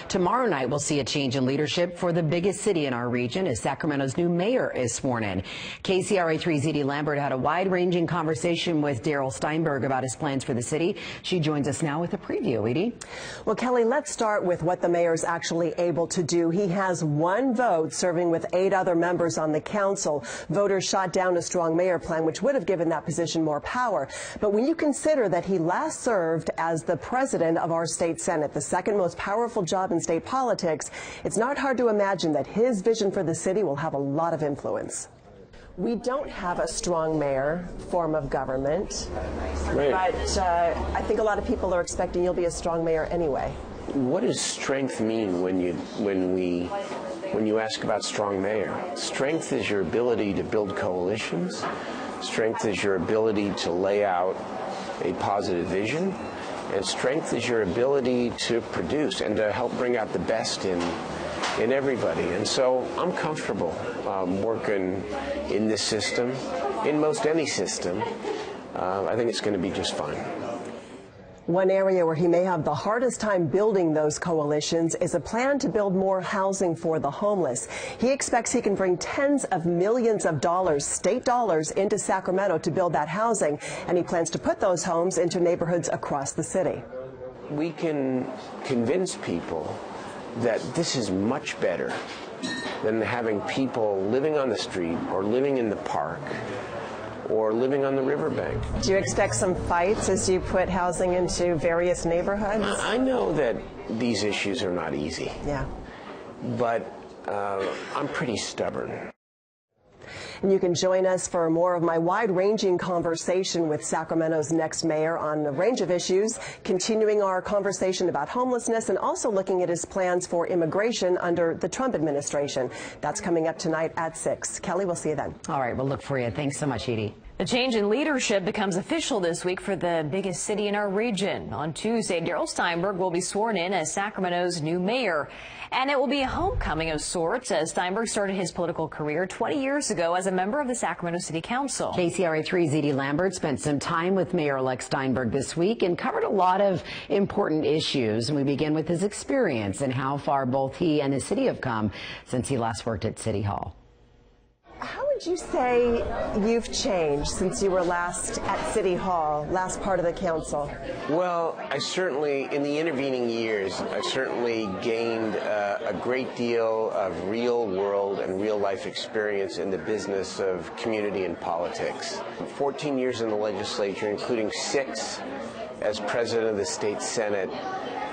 Tomorrow night, we'll see a change in leadership for the biggest city in our region as Sacramento's new mayor is sworn in. KCRA 3's Edie Lambert had a wide-ranging conversation with Darrell Steinberg about his plans for the city. She joins us now with a preview. Edie? Well, Kelly, let's start with what the mayor's actually able to do. He has one vote, serving with 8 other members on the council. Voters shot down a strong mayor plan, which would have given that position more power. But when you consider that he last served as the president of our state senate, the second most powerful job in state politics, it's not hard to imagine that his vision for the city will have a lot of influence. We don't have a strong mayor form of government, right. But I think a lot of people are expecting you'll be a strong mayor anyway. What does strength mean when you ask about strong mayor? Strength is your ability to build coalitions. Strength is your ability to lay out a positive vision. And strength is your ability to produce and to help bring out the best in everybody. And so I'm comfortable working in this system, in most any system. I think it's going to be just fine. One area where he may have the hardest time building those coalitions is a plan to build more housing for the homeless. He expects he can bring tens of millions of dollars, state dollars, into Sacramento to build that housing, and he plans to put those homes into neighborhoods across the city. We can convince people that this is much better than having people living on the street or living in the park or living on the riverbank. Do you expect some fights as you put housing into various neighborhoods? I know that these issues are not easy. Yeah. But I'm pretty stubborn. And you can join us for more of my wide-ranging conversation with Sacramento's next mayor on a range of issues, continuing our conversation about homelessness and also looking at his plans for immigration under the Trump administration. That's coming up tonight at 6. Kelly, we'll see you then. All right, we'll look for you. Thanks so much, Edie. The change in leadership becomes official this week for the biggest city in our region. On Tuesday, Darrell Steinberg will be sworn in as Sacramento's new mayor. And it will be a homecoming of sorts, as Steinberg started his political career 20 years ago as a member of the Sacramento City Council. KCRA 3's Edie Lambert spent some time with Mayor-elect Steinberg this week and covered a lot of important issues. And we begin with his experience and how far both he and the city have come since he last worked at City Hall. How would you say you've changed since you were last at City Hall, last part of the council? Well, I certainly, in the intervening years, I certainly gained a great deal of real world and real life experience in the business of community and politics. 14 years in the legislature, including 6 as president of the state senate,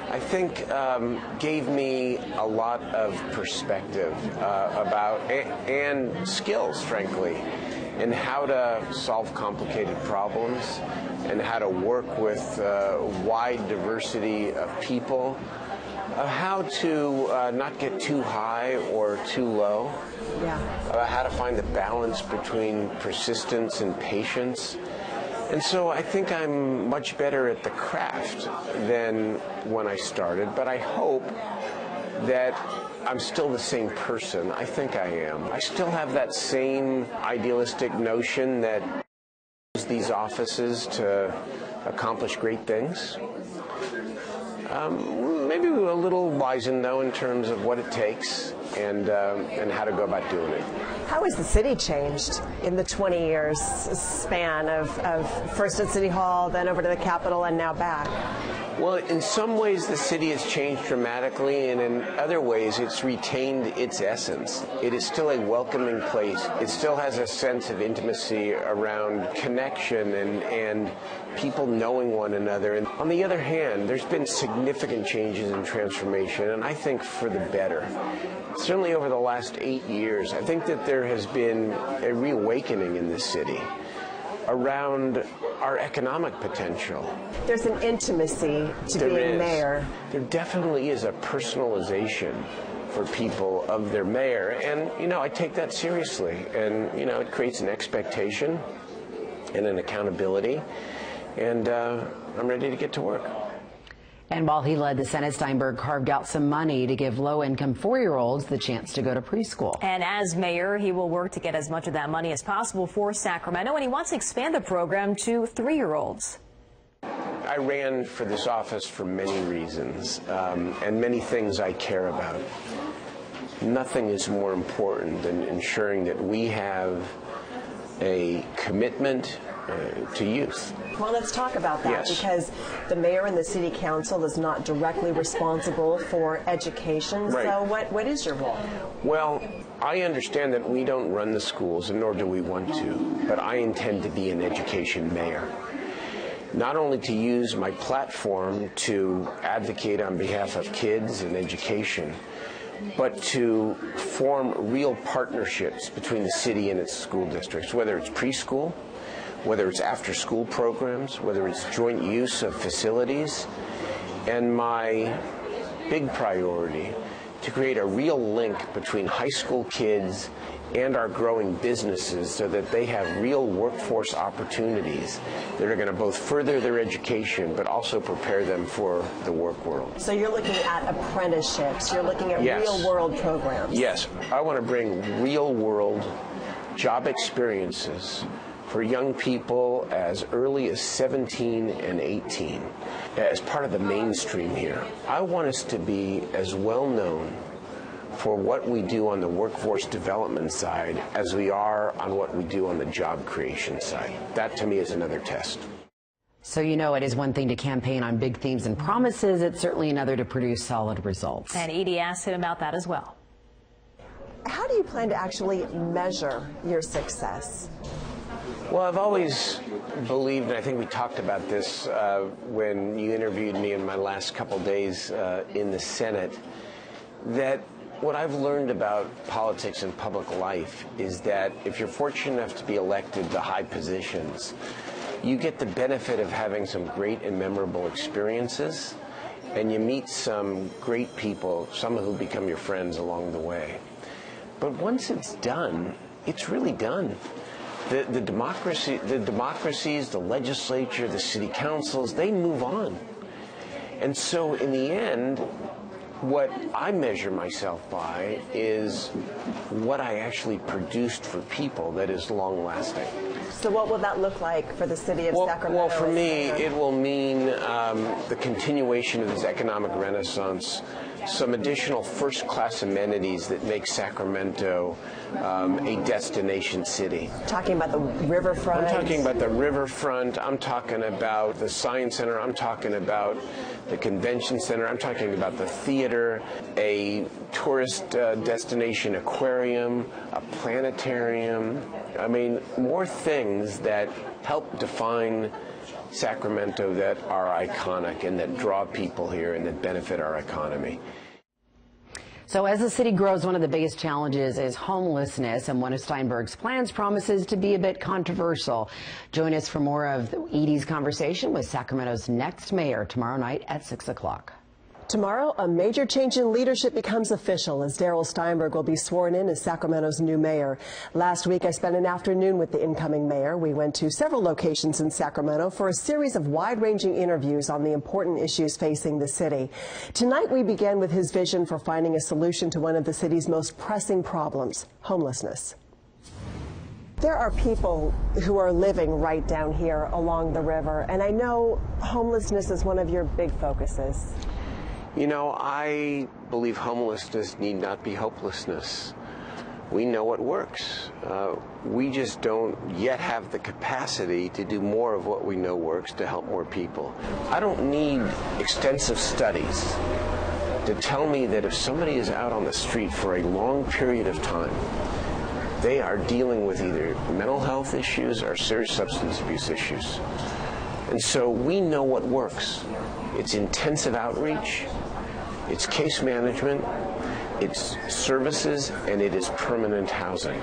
I think gave me a lot of perspective about and skills, frankly, in how to solve complicated problems and how to work with a wide diversity of people, how to not get too high or too low, how to find the balance between persistence and patience. And so I think I'm much better at the craft than when I started, but I hope that I'm still the same person. I think I am. I still have that same idealistic notion that these offices to accomplish great things. Maybe a little wizened, though, in terms of what it takes and how to go about doing it. How has the city changed in the 20 years span of first at City Hall, then over to the Capitol, and now back? Well, in some ways the city has changed dramatically, and in other ways it's retained its essence. It is still a welcoming place. It still has a sense of intimacy around connection and people knowing one another. And on the other hand, there's been significant changes and transformation, and I think for the better. Certainly over the last 8 years, I think that there has been a reawakening in this city around our economic potential. There's an intimacy to being mayor. There definitely is a personalization for people of their mayor, and I take that seriously, and it creates an expectation and an accountability, and I'm ready to get to work. And while he led the Senate, Steinberg carved out some money to give low-income 4-year-olds the chance to go to preschool. And as mayor, he will work to get as much of that money as possible for Sacramento, and he wants to expand the program to 3-year-olds. I ran for this office for many reasons, and many things I care about. Nothing is more important than ensuring that we have a commitment to youth. Well, let's talk about that, Yes. because the mayor and the city council is not directly responsible for education. Right. So what is your role? Well, I understand that we don't run the schools, and nor do we want to, but I intend to be an education mayor. Not only to use my platform to advocate on behalf of kids and education, but to form real partnerships between the city and its school districts, whether it's preschool, whether it's after-school programs, whether it's joint use of facilities, and my big priority, to create a real link between high school kids and our growing businesses so that they have real workforce opportunities that are going to both further their education but also prepare them for the work world. So you're looking at apprenticeships, you're looking at Yes. real-world programs. Yes, I want to bring real-world job experiences for young people as early as 17 and 18 as part of the mainstream here. I want us to be as well known for what we do on the workforce development side as we are on what we do on the job creation side. That to me is another test. So you know it is one thing to campaign on big themes and promises. It's certainly another to produce solid results. And Edie asked him about that as well. How do you plan to actually measure your success? Well, I've always believed, and I think we talked about this when you interviewed me in my last couple days in the Senate, that what I've learned about politics and public life is that if you're fortunate enough to be elected to high positions, you get the benefit of having some great and memorable experiences, and you meet some great people, some who become your friends along the way. But once it's done, it's really done. The democracies, the legislature, the city councils, they move on. And so in the end, what I measure myself by is what I actually produced for people that is long-lasting. So what will that look like for the city of Sacramento? Well, for me, it will mean the continuation of this economic renaissance, some additional first-class amenities that make Sacramento a destination city. Talking about the riverfront? I'm talking about the riverfront. I'm talking about the Science Center. I'm talking about the Convention Center. I'm talking about the theater, a tourist destination aquarium, a planetarium. I mean, more things that help define Sacramento that are iconic and that draw people here and that benefit our economy. So as the city grows, one of the biggest challenges is homelessness, and one of Steinberg's plans promises to be a bit controversial. Join us for more of Edie's conversation with Sacramento's next mayor tomorrow night at 6 o'clock. Tomorrow, a major change in leadership becomes official as Darrell Steinberg will be sworn in as Sacramento's new mayor. Last week, I spent an afternoon with the incoming mayor. We went to several locations in Sacramento for a series of wide-ranging interviews on the important issues facing the city. Tonight, we began with his vision for finding a solution to one of the city's most pressing problems, homelessness. There are people who are living right down here along the river, and I know homelessness is one of your big focuses. You know, I believe homelessness need not be hopelessness. We know what works. We just don't yet have the capacity to do more of what we know works to help more people. I don't need extensive studies to tell me that if somebody is out on the street for a long period of time, they are dealing with either mental health issues or serious substance abuse issues. And so we know what works. It's intensive outreach, it's case management, it's services, and it is permanent housing.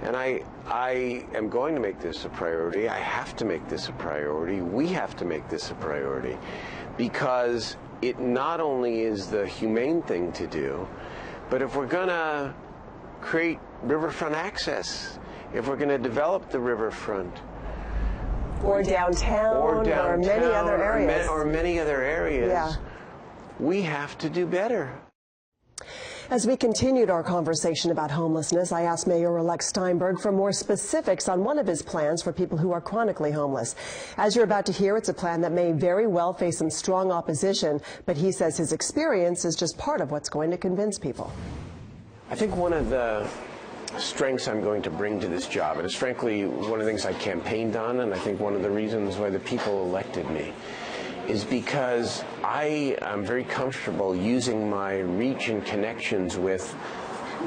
And I am going to make this a priority. I have to make this a priority. We have to make this a priority because it not only is the humane thing to do, but if we're going to create riverfront access, if we're going to develop the riverfront, Or downtown, or many other areas. Or many other areas. Yeah. We have to do better. As we continued our conversation about homelessness, I asked Mayor-elect Steinberg for more specifics on one of his plans for people who are chronically homeless. As you're about to hear, it's a plan that may very well face some strong opposition, but he says his experience is just part of what's going to convince people. I think one of the strengths I'm going to bring to this job, and it's frankly one of the things I campaigned on, and I think one of the reasons why the people elected me, is because I am very comfortable using my reach and connections with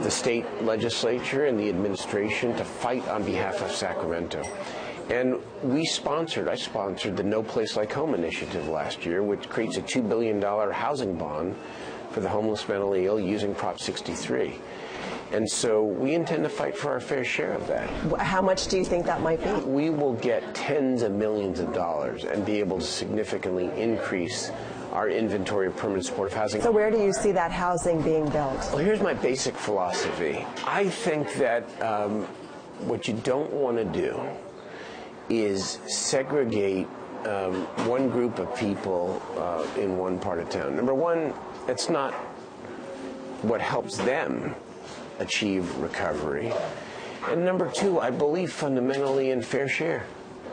the state legislature and the administration to fight on behalf of Sacramento. And I sponsored the No Place Like Home initiative last year, which creates a $2 billion housing bond for the homeless mentally ill using Prop 63. And so we intend to fight for our fair share of that. How much do you think that might be? We will get tens of millions of dollars and be able to significantly increase our inventory of permanent supportive housing. So where do you see that housing being built? Well, here's my basic philosophy. I think that what you don't want to do is segregate one group of people in one part of town. Number one, it's not what helps them achieve recovery. And number two, I believe fundamentally in fair share.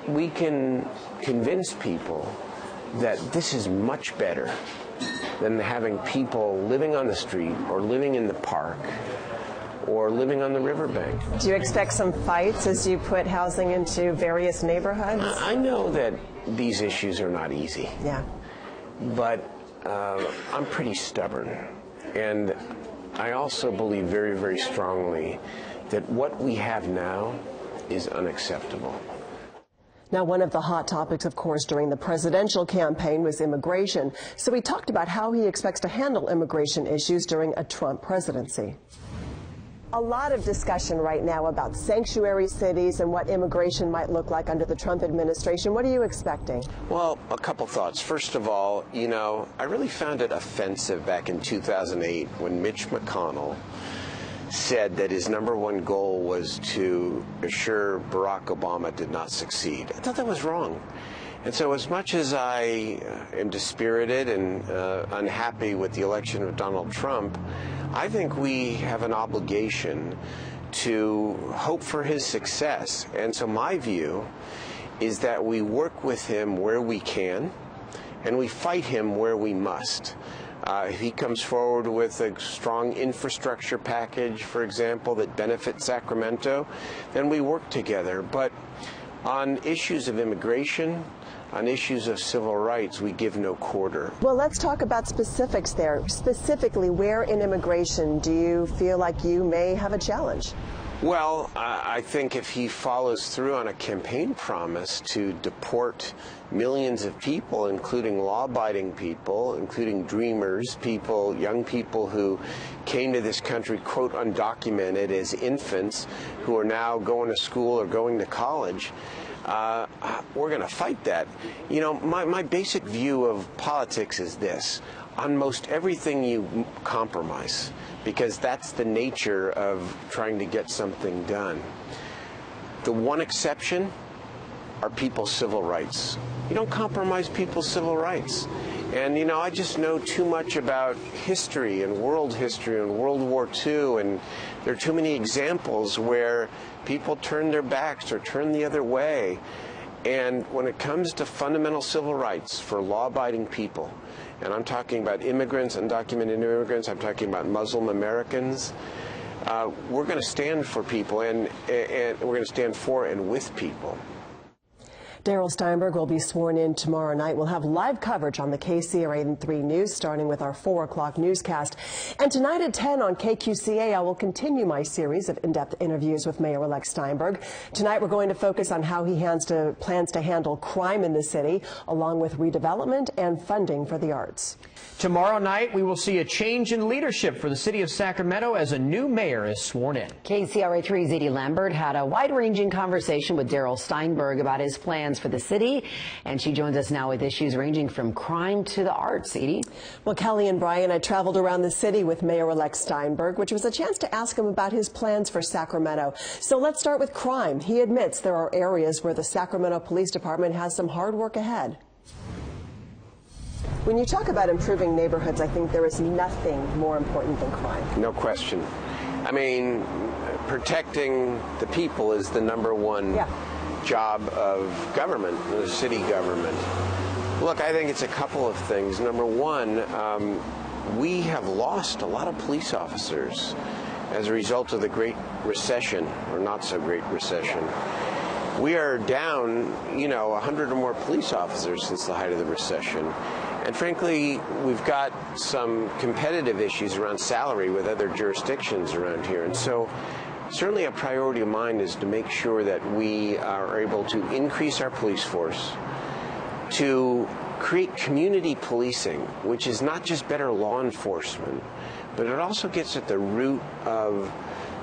We can convince people that this is much better than having people living on the street or living in the park or living on the riverbank. Do you expect some fights as you put housing into various neighborhoods? I know that these issues are not easy. Yeah. But I'm pretty stubborn. And I also believe very, very strongly that what we have now is unacceptable. Now, one of the hot topics, of course, during the presidential campaign was immigration. So he talked about how he expects to handle immigration issues during a Trump presidency. A lot of discussion right now about sanctuary cities and what immigration might look like under the Trump administration. What are you expecting? Well, a couple thoughts. First of all, you know, I really found it offensive back in 2008 when Mitch McConnell said that his #1 goal was to assure Barack Obama did not succeed. I thought that was wrong. And so as much as I am dispirited and unhappy with the election of Donald Trump, I think we have an obligation to hope for his success. And so my view is that we work with him where we can, and we fight him where we must. If he comes forward with a strong infrastructure package, for example, that benefits Sacramento, then we work together. But on issues of immigration, on issues of civil rights, we give no quarter. Well, let's talk about specifics there. Specifically, where in immigration do you feel like you may have a challenge? Well, I think if he follows through on a campaign promise to deport millions of people, including law-abiding people, including dreamers, people, young people who came to this country, quote, undocumented as infants, who are now going to school or going to college, we're going to fight that. You know, my basic view of politics is this. On most everything you compromise, because that's the nature of trying to get something done. The one exception are people's civil rights. You don't compromise people's civil rights. And, you know, I just know too much about history and World War II, and there are too many examples where people turn their backs or turn the other way. And when it comes to fundamental civil rights for law-abiding people, and I'm talking about immigrants, undocumented immigrants, I'm talking about Muslim Americans, we're going to stand for people, and we're going to stand for and with people. Darrell Steinberg will be sworn in tomorrow night. We'll have live coverage on the KCRA 3 News, starting with our 4 o'clock newscast. And tonight at 10 on KQCA, I will continue my series of in-depth interviews with Mayor-elect Steinberg. Tonight, we're going to focus on how he plans to handle crime in the city, along with redevelopment and funding for the arts. Tomorrow night, we will see a change in leadership for the city of Sacramento as a new mayor is sworn in. KCRA 3's Edie Lambert had a wide-ranging conversation with Darrell Steinberg about his plans for the city, and she joins us now with issues ranging from crime to the arts. Edie? Well, Kelly and Brian, I traveled around the city with Mayor-elect Steinberg, which was a chance to ask him about his plans for Sacramento. So let's start with crime. He admits there are areas where the Sacramento Police Department has some hard work ahead. When you talk about improving neighborhoods, I think there is nothing more important than crime. No question. I mean, protecting the people is the number one job of government, the city government. Look, I think it's a couple of things. Number one, we have lost a lot of police officers as a result of the Great Recession, or not so great recession. We are down, 100 or more police officers since the height of the recession. And frankly, we've got some competitive issues around salary with other jurisdictions around here. And so certainly a priority of mine is to make sure that we are able to increase our police force, to create community policing, which is not just better law enforcement, but it also gets at the root of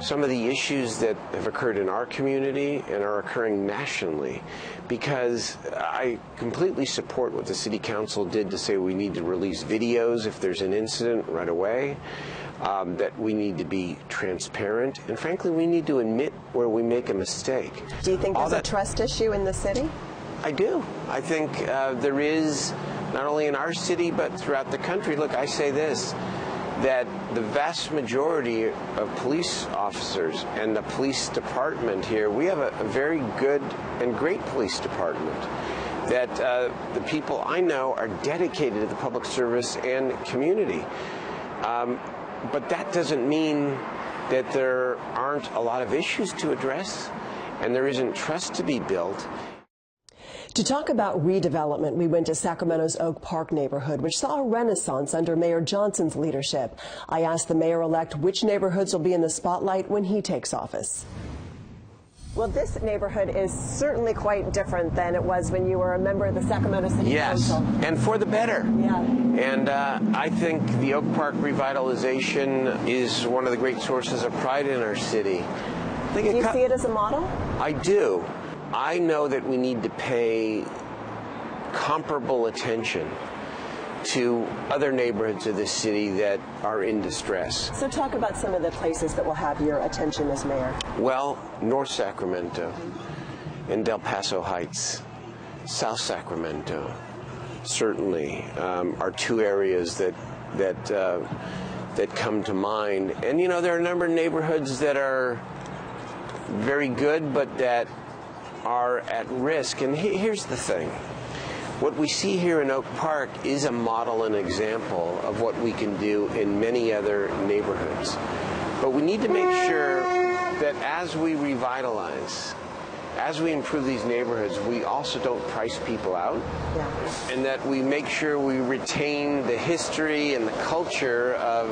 some of the issues that have occurred in our community and are occurring nationally. Because I completely support what the City Council did to say we need to release videos if there's an incident right away, that we need to be transparent, and frankly, we need to admit where we make a mistake. Do you think there's a trust issue in the city? I do. I think there is, not only in our city, but throughout the country. Look, I say this, that the vast majority of police officers and the police department here, we have a very good and great police department, that the people I know are dedicated to the public service and community. But that doesn't mean that there aren't a lot of issues to address and there isn't trust to be built. To talk about redevelopment, we went to Sacramento's Oak Park neighborhood, which saw a renaissance under Mayor Johnson's leadership. I asked the mayor-elect which neighborhoods will be in the spotlight when he takes office. Well, this neighborhood is certainly quite different than it was when you were a member of the Sacramento City Council. Yes, and for the better. Yeah. And I think the Oak Park revitalization is one of the great sources of pride in our city. Do you see it as a model? I do. I know that we need to pay comparable attention to other neighborhoods of this city that are in distress. So talk about some of the places that will have your attention as mayor. Well, North Sacramento and Del Paso Heights, South Sacramento, certainly are two areas that come to mind. And there are a number of neighborhoods that are very good, but that are at risk. And here's the thing. What we see here in Oak Park is a model and example of what we can do in many other neighborhoods. But we need to make sure that as we revitalize, as we improve these neighborhoods, we also don't price people out, and that we make sure we retain the history and the culture of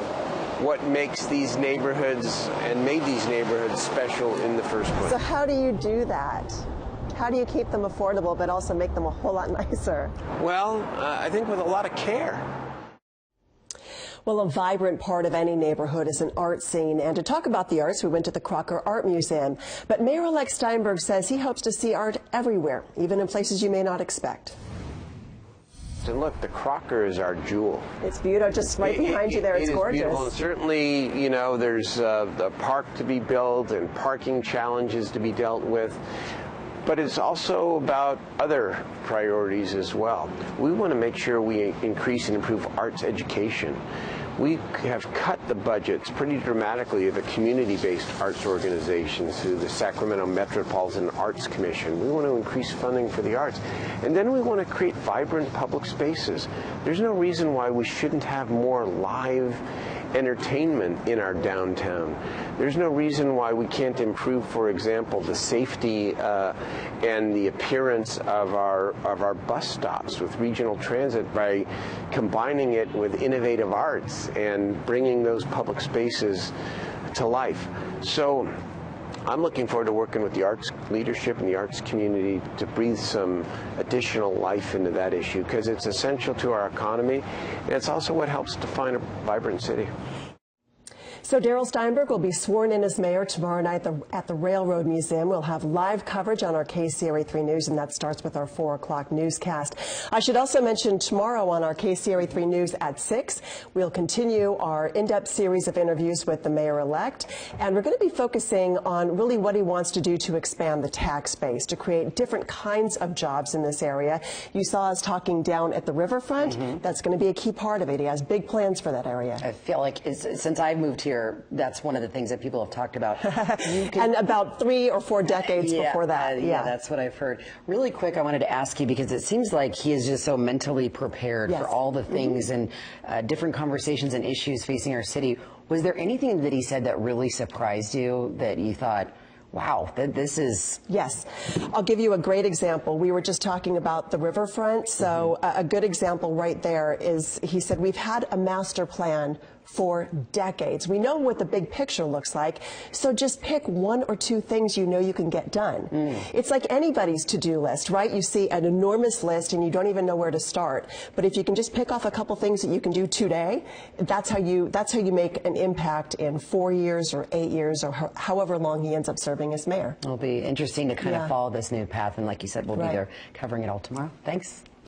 what makes these neighborhoods and made these neighborhoods special in the first place. So how do you do that? How do you keep them affordable but also make them a whole lot nicer? Well, I think with a lot of care. Well, a vibrant part of any neighborhood is an art scene. And to talk about the arts, we went to the Crocker Art Museum. But Mayor-elect Steinberg says he hopes to see art everywhere, even in places you may not expect. And look, the Crocker is our jewel. It's beautiful, just right behind you there. It's gorgeous. Beautiful. And certainly, there's a park to be built and parking challenges to be dealt with. But it's also about other priorities as well. We want to make sure we increase and improve arts education. We have cut the budgets pretty dramatically of the community-based arts organizations through the Sacramento Metropolitan Arts Commission. We want to increase funding for the arts. And then we want to create vibrant public spaces. There's no reason why we shouldn't have more live entertainment in our downtown. There's no reason why we can't improve, for example, the safety and the appearance of our bus stops with regional transit by combining it with innovative arts and bringing those public spaces to life. So I'm looking forward to working with the arts leadership and the arts community to breathe some additional life into that issue, because it's essential to our economy, and it's also what helps define a vibrant city. So Darrell Steinberg will be sworn in as mayor tomorrow night at the Railroad Museum. We'll have live coverage on our KCRA 3 News, and that starts with our 4 o'clock newscast. I should also mention tomorrow on our KCRA 3 News at 6, we'll continue our in-depth series of interviews with the mayor-elect, and we're going to be focusing on really what he wants to do to expand the tax base, to create different kinds of jobs in this area. You saw us talking down at the riverfront. That's going to be a key part of it. He has big plans for that area. I feel like since I've moved here, that's one of the things that people have talked about. And about 3 or 4 decades before that. Yeah, that's what I've heard. Really quick, I wanted to ask you, because it seems like he is just so mentally prepared for all the things and different conversations and issues facing our city. Was there anything that he said that really surprised you, that you thought, wow, this is... Yes. I'll give you a great example. We were just talking about the riverfront. So a good example right there is, he said, we've had a master plan for decades. We know what the big picture looks like, so just pick 1 or 2 things you know you can get done. It's like anybody's to-do list, right? You see an enormous list and you don't even know where to start. But if you can just pick off a couple things that you can do today, that's how you make an impact in 4 years or 8 years or however long he ends up serving as mayor. It'll be interesting to kind of follow this new path, and like you said, we'll be there covering it all tomorrow. Thanks.